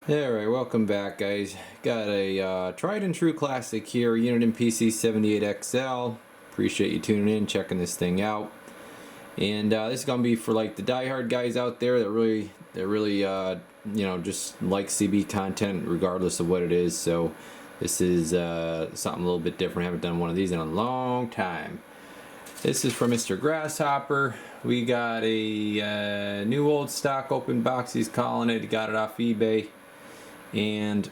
Alright, welcome back guys. Got a tried and true classic here, Uniden PC78XL. Appreciate you tuning in, checking this thing out. And this is gonna be for like the diehard guys out there that really just like CB content regardless of what it is. So this is something a little bit different. I haven't done one of these in a long time. This is from Mr. Grasshopper. We got a new old stock open box, he's calling it. He got it off eBay. And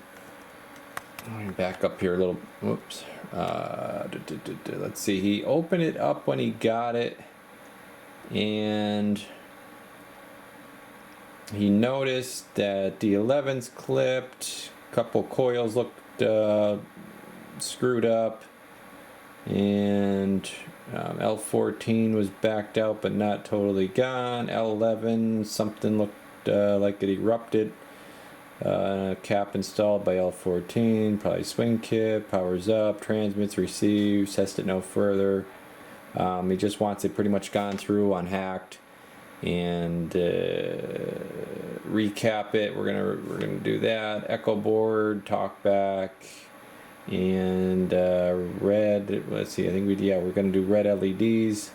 let me back up here a little. Whoops. Let's see. He opened it up when he got it, and he noticed that the 11's clipped. A couple coils looked screwed up, and L14 was backed out but not totally gone. L11 something looked like it erupted. Cap installed by L14, probably swing kit, powers up, transmits, receives, test it no further. He just wants it pretty much gone through, unhacked, and recap it. We're gonna do that. Echo board, talkback, and red. Let's see. I think we're gonna do red LEDs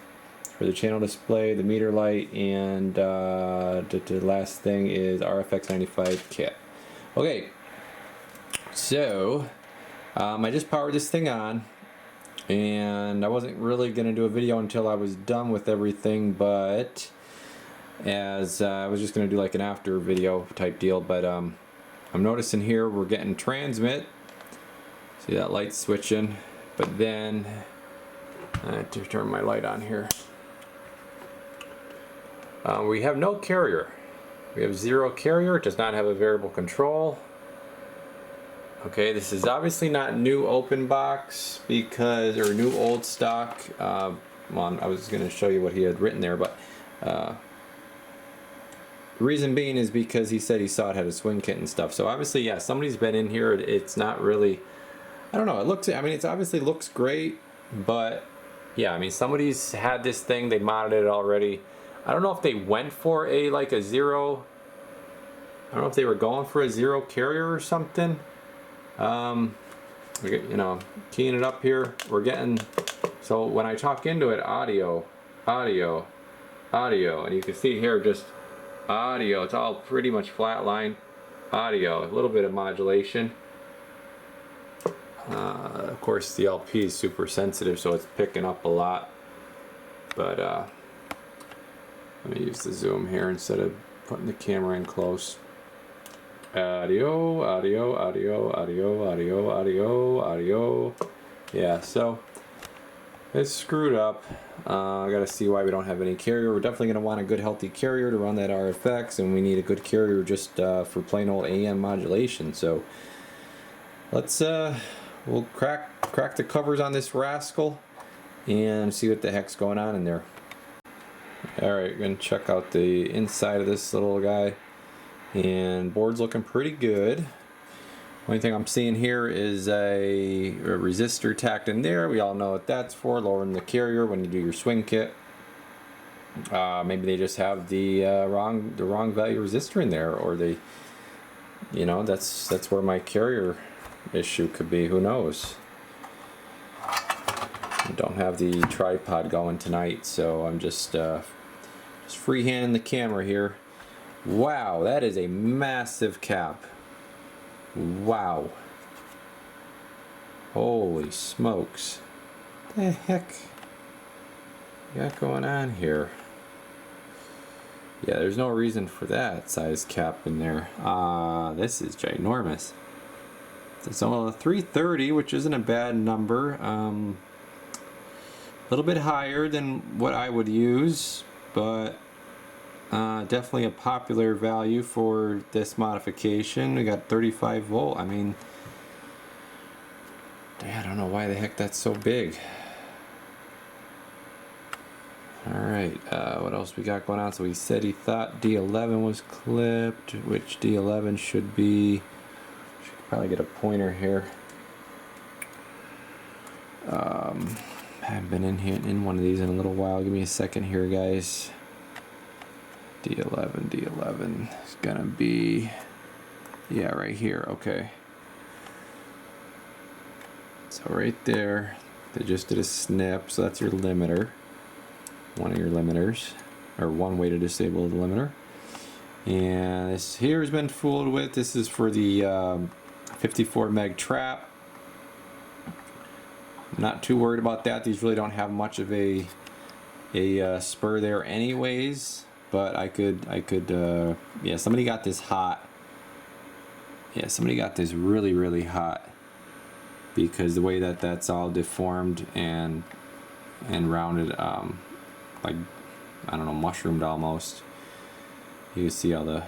for the channel display, the meter light, and the last thing is RFX95 kit. Okay, so I just powered this thing on, and I wasn't really going to do a video until I was done with everything, but as I was just going to do like an after video type deal, but I'm noticing here we're getting transmit. See that light switching, but then I have to turn my light on here. We have no carrier. We have zero carrier. It does not have a variable control. Okay, this is obviously not new open box or new old stock. Well, I was going to show you what he had written there, but the reason being is because he said he saw it had a swing kit and stuff. So obviously, yeah, somebody's been in here. It's not really, I don't know. It obviously looks great, but yeah, I mean, somebody's had this thing. They modded it already. I don't know if they went for a zero. I don't know if they were going for a zero carrier or something. We get, keying it up here. We're getting, so when I talk into it, audio, and you can see here just audio. It's all pretty much flat line audio. A little bit of modulation. Of course, the LP is super sensitive, so it's picking up a lot. But let me use the zoom here instead of putting the camera in close. Audio. Yeah, so it's screwed up. I gotta see why we don't have any carrier. We're definitely gonna want a good healthy carrier to run that RFX, and we need a good carrier just for plain old AM modulation. So let's we'll crack the covers on this rascal and see what the heck's going on in there. Alright, we're going to check out the inside of this little guy, and board's looking pretty good. Only thing I'm seeing here is a resistor tacked in there. We all know what that's for, lowering the carrier when you do your swing kit. Maybe they just have the wrong value resistor in there, or they, that's where my carrier issue could be. Who knows? I don't have the tripod going tonight, so I'm just freehanding the camera here. Wow, that is a massive cap. Wow. Holy smokes. What the heck you got going on here? Yeah, there's no reason for that size cap in there. This is ginormous. It's only a 330, which isn't a bad number. A little bit higher than what I would use, but definitely a popular value for this modification. We got 35 volt. I mean, I don't know why the heck that's so big. Alright, what else we got going on? So he said he thought D11 was clipped, which D11 should be, probably get a pointer here. I haven't been in one of these in a little while. Give me a second here, guys. D11 is gonna be Yeah, right here. Okay. So right there, they just did a snip. So that's your limiter. One of your limiters, or one way to disable the limiter. And this here has been fooled with. This is for the 54 meg trap. I'm not too worried about that. These really don't have much of a spur there anyways, but I could yeah, somebody got this hot. Yeah, somebody got this really hot because the way that that's all deformed and rounded, like, I don't know, mushroomed almost. You can see all the,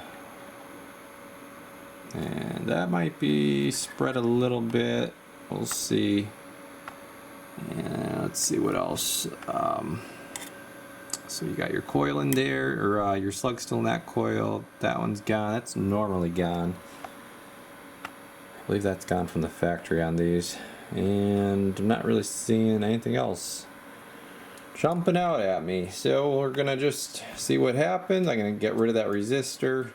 and that might be spread a little bit. We'll see. And let's see what else. So you got your coil in there, or your slug still in that coil. That one's gone. That's normally gone. I believe that's gone from the factory on these. And I'm not really seeing anything else jumping out at me. So we're gonna just see what happens. I'm gonna get rid of that resistor.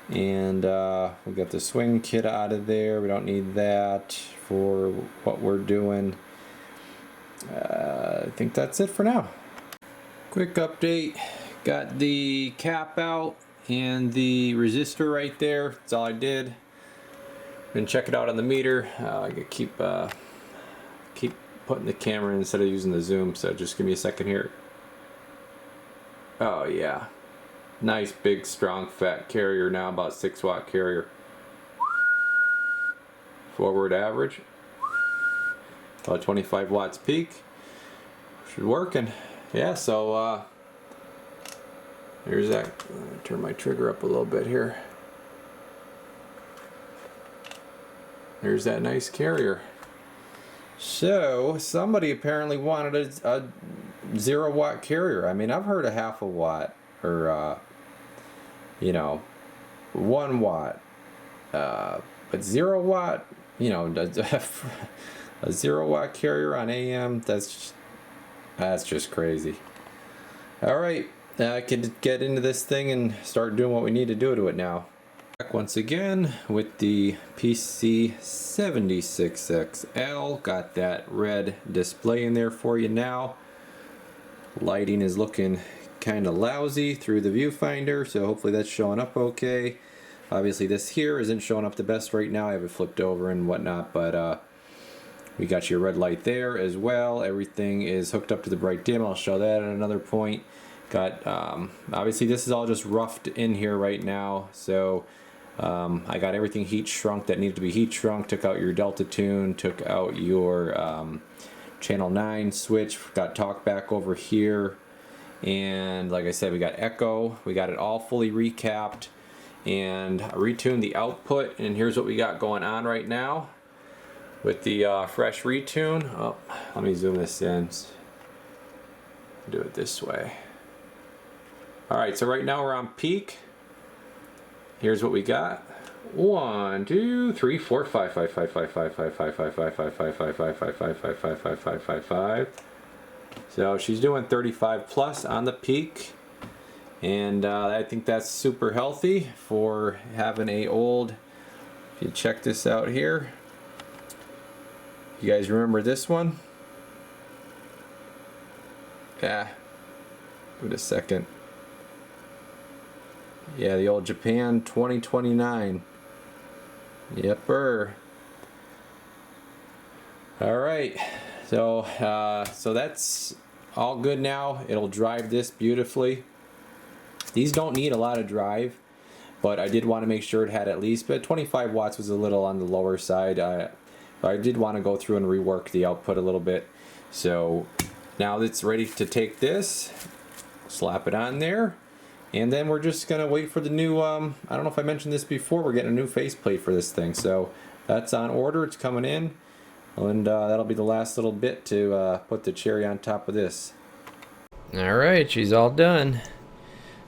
And we'll get the swing kit out of there. We don't need that for what we're doing. I think that's it for now. Quick update, got the cap out and the resistor right there. That's all I did. Gonna check it out on the meter. I could keep putting the camera in instead of using the zoom, so just give me a second here. Oh yeah, nice big strong fat carrier now, about 6-watt carrier. Forward average, about 25 watts peak. Should working. Yeah, so here's that. Turn my trigger up a little bit here. There's that nice carrier. So somebody apparently wanted a 0-watt carrier. I mean, I've heard a 1/2 watt or you know, 1 watt, but 0-watt. You know, a 0-watt carrier on AM. That's just crazy. All right, I can get into this thing and start doing what we need to do to it now. Back once again with the PC76XL. Got that red display in there for you now. Lighting is looking kind of lousy through the viewfinder, so hopefully that's showing up okay. Obviously this here isn't showing up the best right now. I have it flipped over and whatnot, but we got your red light there as well. Everything is hooked up to the bright dim. I'll show that at another point. Got obviously this is all just roughed in here right now, so I got everything heat shrunk that needed to be heat shrunk. Took out your delta tune, took out your channel 9 switch, got talk back over here, and like I said, we got echo. We got it all fully recapped and retuned the output, and here's what we got going on right now with the fresh retune. Oh, let me zoom this in. Do it this way. Alright, so right now we're on peak. Here's what we got. 1, 2, 3, 4, 5, 5, 5, 5, 5, 5, 5, 5, 5, 5, 5, 5, 5, 5, 5, 5, 5, 5, 5, 5, 5. So she's doing 35 plus on the peak, and I think that's super healthy for having a old. If you check this out here, you guys remember this one? Yeah. Wait a second. Yeah, the old Japan 2029. Yepper. Alright, so that's all good now. It'll drive this beautifully. These don't need a lot of drive, but I did want to make sure it had at least, but 25 watts was a little on the lower side. I did want to go through and rework the output a little bit. So now it's ready to take this, slap it on there, and then we're just gonna wait for the new, I don't know if I mentioned this before, we're getting a new faceplate for this thing. So that's on order, it's coming in, and that'll be the last little bit to put the cherry on top of this. Alright, she's all done.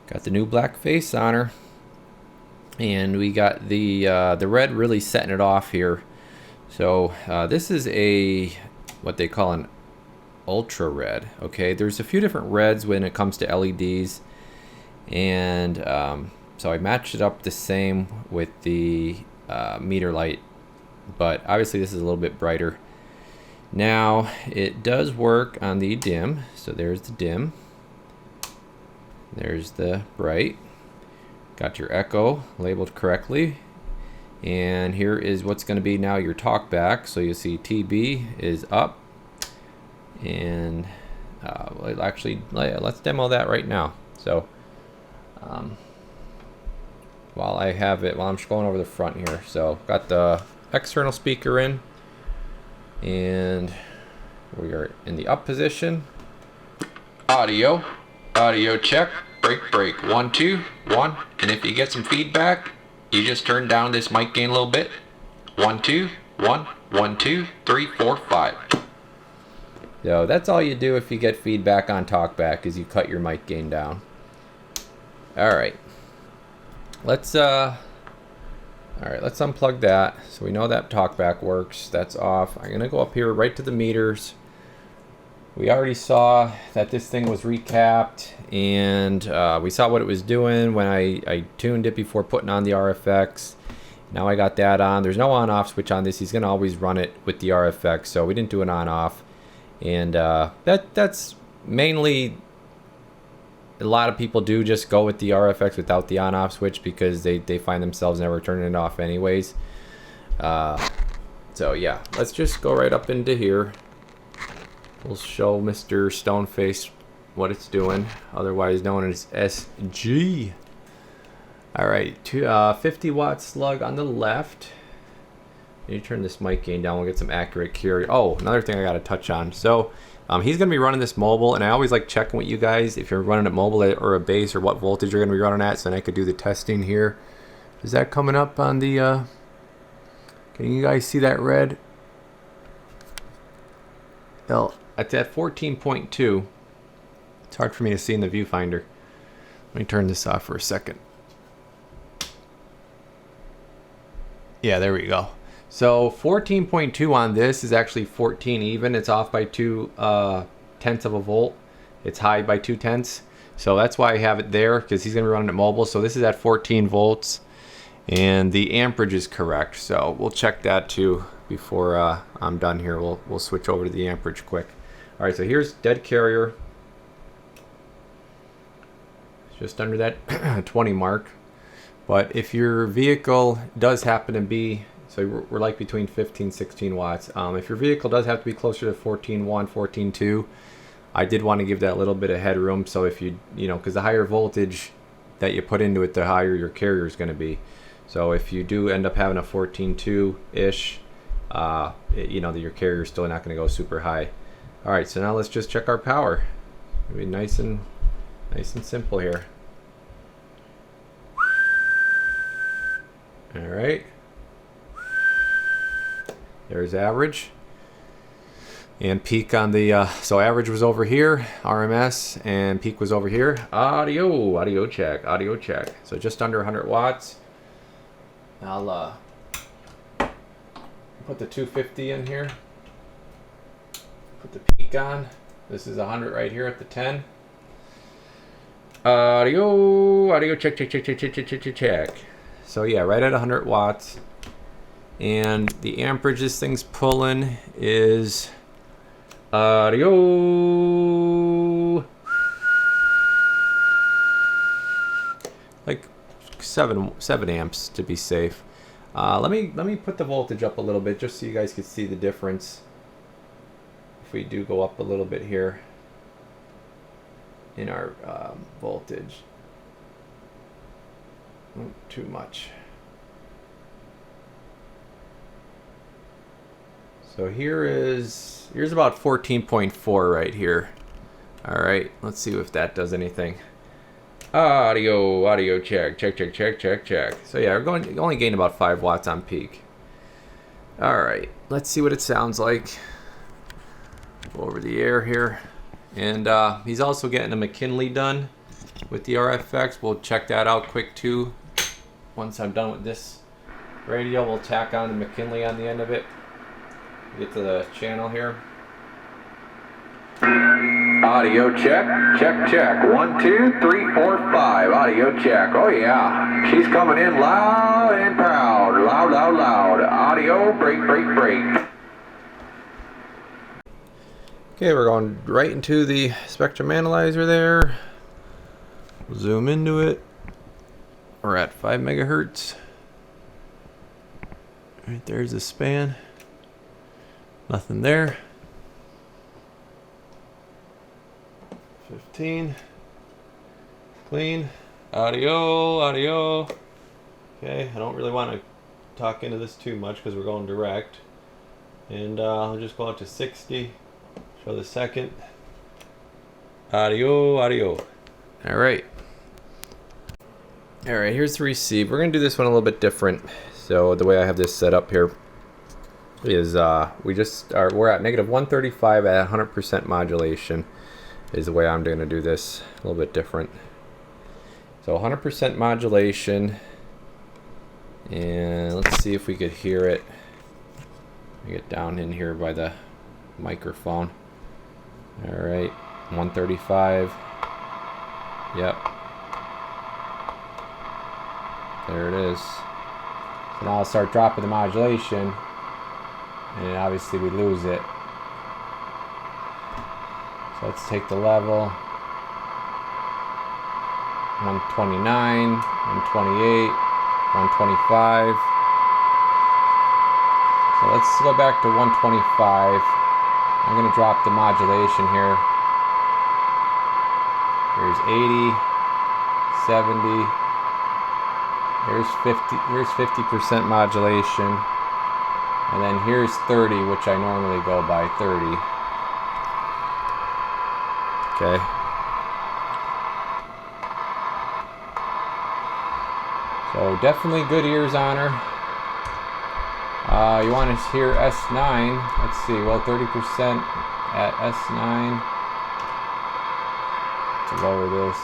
Got the new black face on her, and we got the red really setting it off here. So this is what they call an ultra red. Okay, there's a few different reds when it comes to LEDs, and so I matched it up the same with the meter light, but obviously this is a little bit brighter. Now it does work on the dim, so there's the dim, there's the bright, got your echo labeled correctly, and here is what's going to be now your talkback. So you see TB is up, and let's demo that right now. So while I'm just going over the front here, so got the external speaker in, and we are in the up position. Audio check, break, 1 2 1, and if you get some feedback, you just turn down this mic gain a little bit. 1 2 1 1 2 3 4 5. So that's all you do if you get feedback on talkback, is you cut your mic gain down. All right, let's unplug that. So we know that talkback works. That's off. I'm gonna go up here right to the meters. We already saw that this thing was recapped, and we saw what it was doing when I tuned it before putting on the RFX. Now I got that on. There's no on-off switch on this. He's gonna always run it with the RFX, so we didn't do an on-off. And that's mainly, a lot of people do just go with the RFX without the on-off switch because they find themselves never turning it off anyways. So yeah, let's just go right up into here. We'll show Mr. Stonefaced what it's doing, otherwise known as SG. Alright, 50 watt slug on the left. You turn this mic gain down, we'll get some accurate carrier. Oh, another thing I gotta touch on. So he's gonna be running this mobile, and I always like checking with you guys if you're running it mobile or a base, or what voltage you're gonna be running at, so then I could do the testing here. Is that coming up on the can you guys see that red? Well, it's at 14.2. It's hard for me to see in the viewfinder. Let me turn this off for a second. Yeah, there we go. So 14.2 on this is actually 14 even. It's off by 2 tenths of a volt. It's high by 2 tenths. So that's why I have it there, because he's going to be running it mobile. So this is at 14 volts, and the amperage is correct. So we'll check that too before I'm done here. We'll switch over to the amperage quick. All right, so here's dead carrier. It's just under that 20 mark. But if your vehicle does happen to be, so we're like between 15, 16 watts. If your vehicle does have to be closer to 14.1, 14.2, I did want to give that a little bit of headroom. So if you know, because the higher voltage that you put into it, the higher your carrier is going to be. So if you do end up having a 14.2-ish, you know that your carrier is still not going to go super high. All right, so now let's just check our power. It'll be nice and simple here. All right. There's average. And peak on the, so average was over here, RMS, and peak was over here. Audio check. So just under 100 watts. I'll put the 250 in here. Put the peak on. This is 100 right here at the 10. Audio check. So yeah, right at 100 watts. And the amperage this thing's pulling is like 7 amps to be safe. Let me put the voltage up a little bit just so you guys can see the difference. If we do go up a little bit here in our voltage. Not too much. So here's about 14.4 right here. All right, let's see if that does anything. Audio check. So yeah, we're only gain about 5 watts on peak. All right, let's see what it sounds like. Go over the air here, and he's also getting a McKinley done with the RFX. We'll check that out quick too. Once I'm done with this radio, we'll tack on the McKinley on the end of it. Get to the channel here. Audio check. 1 2 3 4 5. Audio check. Oh yeah, she's coming in loud and proud. Loud. no, break. Okay, we're going right into the spectrum analyzer there. Zoom into it. We're at 5 megahertz. Right there's the span. Nothing there. 15. Clean. Audio. Okay, I don't really want to talk into this too much because we're going direct. And I'll just go out to 60. Show the second. Audio. Alright. Alright, here's the receive. We're going to do this one a little bit different. So the way I have this set up here is we're at negative 135 at 100% modulation is the way I'm going to do this. A little bit different. So 100% modulation. And let's see if we could hear it. Let me get down in here by the microphone. Alright, 135. Yep. There it is. So now I'll start dropping the modulation, and obviously we lose it. So let's take the level. 129, 128, 125. So let's go back to 125. I'm going to drop the modulation here. Here's 80, 70. Here's 50% modulation. And then here's 30, which I normally go by 30. Okay. So definitely good ears on her. You want to hear S9. Let's see, well, 30% at S9. To lower this.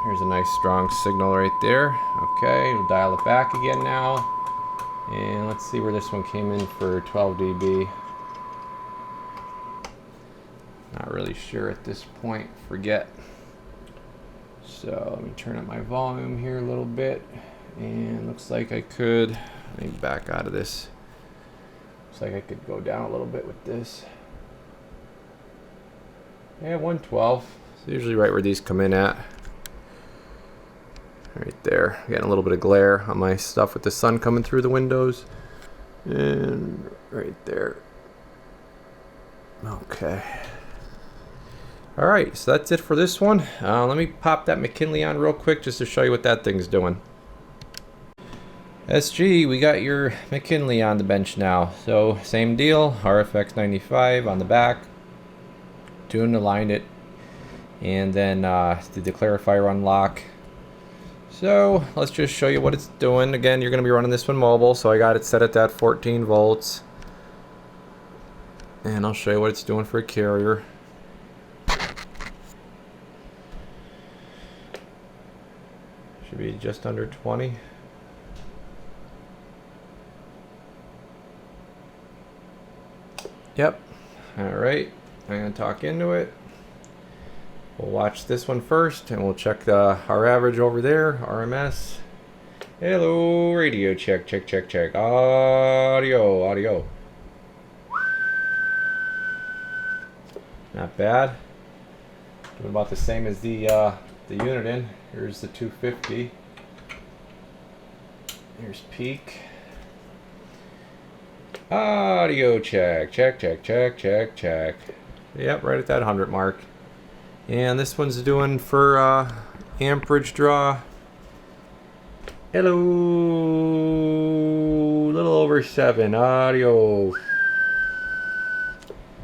Here's a nice strong signal right there. Okay, we'll dial it back again now. And let's see where this one came in for 12 dB. Not really sure at this point, forget. So let me turn up my volume here a little bit. And looks like I could, let me back out of this. Looks like I could go down a little bit with this. Yeah, 112. It's usually right where these come in at. Right there. Getting a little bit of glare on my stuff with the sun coming through the windows. And right there. Okay. Alright, so that's it for this one. Let me pop that McKinley on real quick just to show you what that thing's doing. SG, we got your McKinley on the bench now. So, same deal, RFX95 on the back. Tuned, aligned it. And then did the clarifier unlock. So, let's just show you what it's doing. Again, you're going to be running this one mobile, so I got it set at that 14 volts. And I'll show you what it's doing for a carrier. Should be just under 20. Yep. Alright. I'm going to talk into it. We'll watch this one first and we'll check our average over there, RMS. Hello, radio check. Audio. Not bad. Doing about the same as the Uniden. Here's the 250. Here's peak. Audio check. Yep, right at that 100 mark. And this one's doing for amperage draw. Hello, little over 7 audio.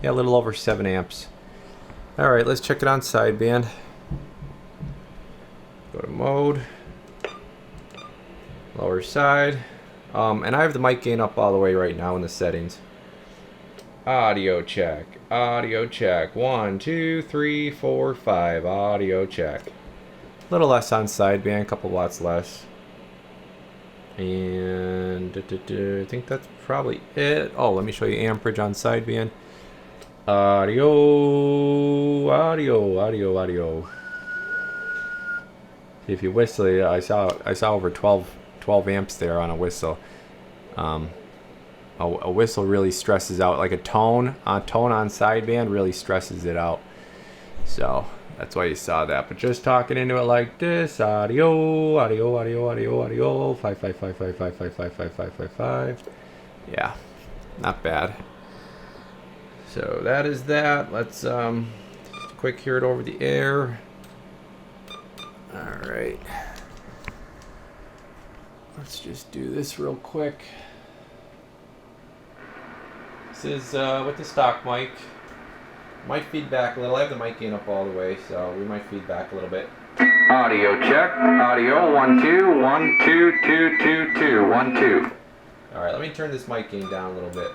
Yeah, a little over 7 amps. All right, let's check it on sideband. Go to mode, lower side, and I have the mic gain up all the way right now in the settings. Audio check. 1, 2, 3, 4, 5. Audio check. A little less on sideband, a couple watts less. And I think that's probably it. Oh, let me show you amperage on sideband. Audio audio. If you whistle, I saw over 12 amps there on a whistle. A whistle really stresses out, like a tone on sideband really stresses it out. So that's why you saw that. But just talking into it like this, audio, 55555555555. Yeah, not bad. So that is that. Let's quick hear it over the air. All right. Let's just do this real quick. This is with the stock mic. Might feed back a little. I have the mic gain up all the way, so we might feed back a little bit. Audio check. Audio 1 2 1 2 2 2 2 1 2. All right, let me turn this mic gain down a little bit.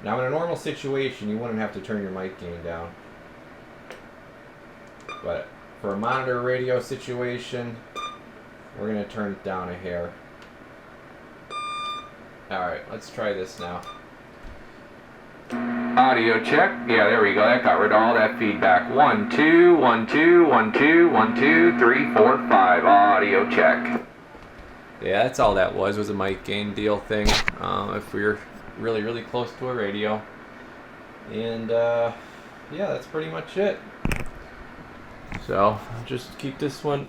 Now, in a normal situation, you wouldn't have to turn your mic gain down, but for a monitor radio situation, we're gonna turn it down a hair. All right, let's try this now. Audio check. Yeah, there we go. That got rid of all that feedback. 1 2 1 2 1 2 1 2 3 4 5. Audio check. Yeah, that's all that was a mic gain deal thing. If we're really close to a radio, and yeah, that's pretty much it. So just keeping this one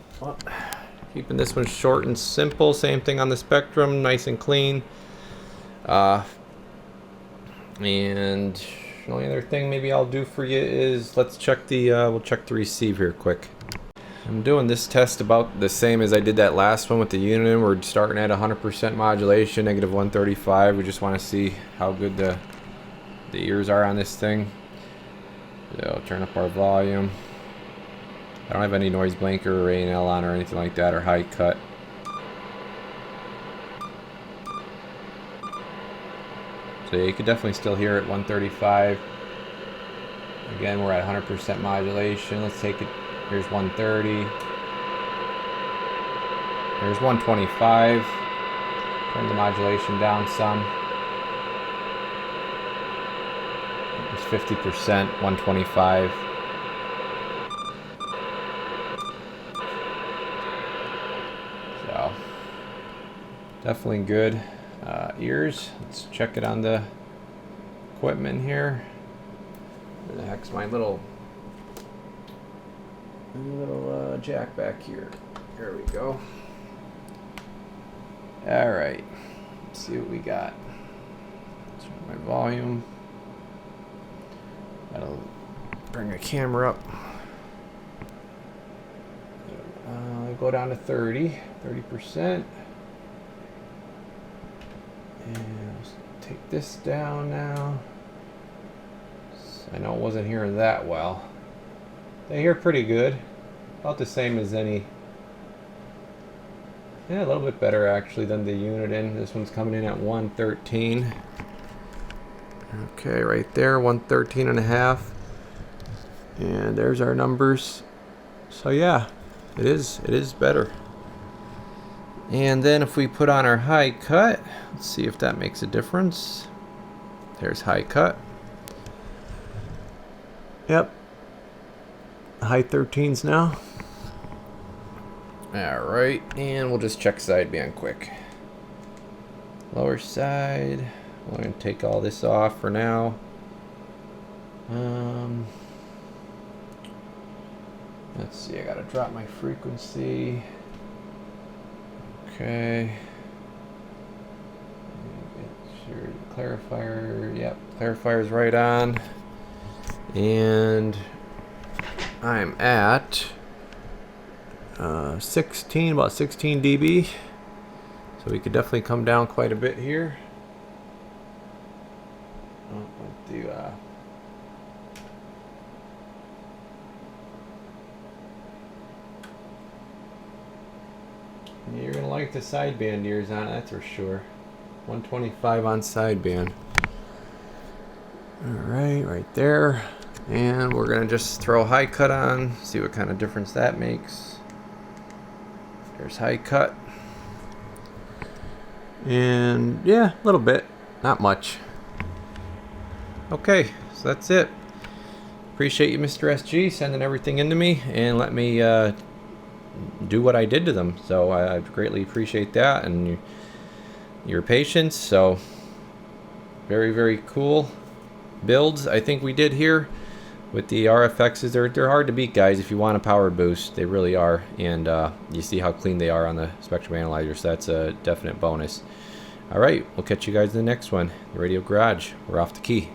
short and simple. Same thing on the Spectrum, nice and clean. And the only other thing maybe I'll do for you is let's check the we'll check the receive here quick. I'm doing this test about the same as I did that last one with the Uniden. We're starting at 100% modulation, negative 135. We just want to see how good the ears are on this thing. So I'll turn up our volume. I don't have any noise blanker or A&L on or anything like that, or high cut. So yeah, you could definitely still hear it 135. Again, we're at 100% modulation. Let's take it. Here's 130. Here's 125. Turn the modulation down some. It's 50%, 125. So, definitely good. Ears. Let's check it on the equipment here. Where the heck's my little jack back here? Here we go. All right. Let's see what we got. Turn my volume. That'll bring the camera up. Go down to 30%. And let's take this down now. I know it wasn't hearing that well. They hear pretty good. About the same as any. Yeah, a little bit better actually than the Uniden. This one's coming in at 113. Okay, right there, 113 and a half. And there's our numbers. So yeah, it is better. And then if we put on our high cut, let's see if that makes a difference. There's high cut. Yep. High 13s now. Alright, and we'll just check sideband quick. Lower side. I'm going to take all this off for now. Let's see, I gotta drop my frequency. Okay. Make sure the clarifier, yep, clarifier's right on. And I'm at about 16 dB. So we could definitely come down quite a bit here. You're gonna like the sideband ears on it, that's for sure. 125 on sideband. Alright, right there. And we're gonna just throw high cut on, see what kind of difference that makes. There's high cut. And yeah, a little bit, not much. Okay, so that's it. appreciate you, Mr. SG, sending everything into me and let me do what I did to them. So I greatly appreciate that and your patience. So very, very cool builds I think we did here with the RFXs. They're hard to beat, guys, if you want a power boost. They really are. And you see how clean they are on the spectrum analyzer, so that's a definite bonus. All right, we'll catch you guys in the next one. The Radio Garage, we're off the key.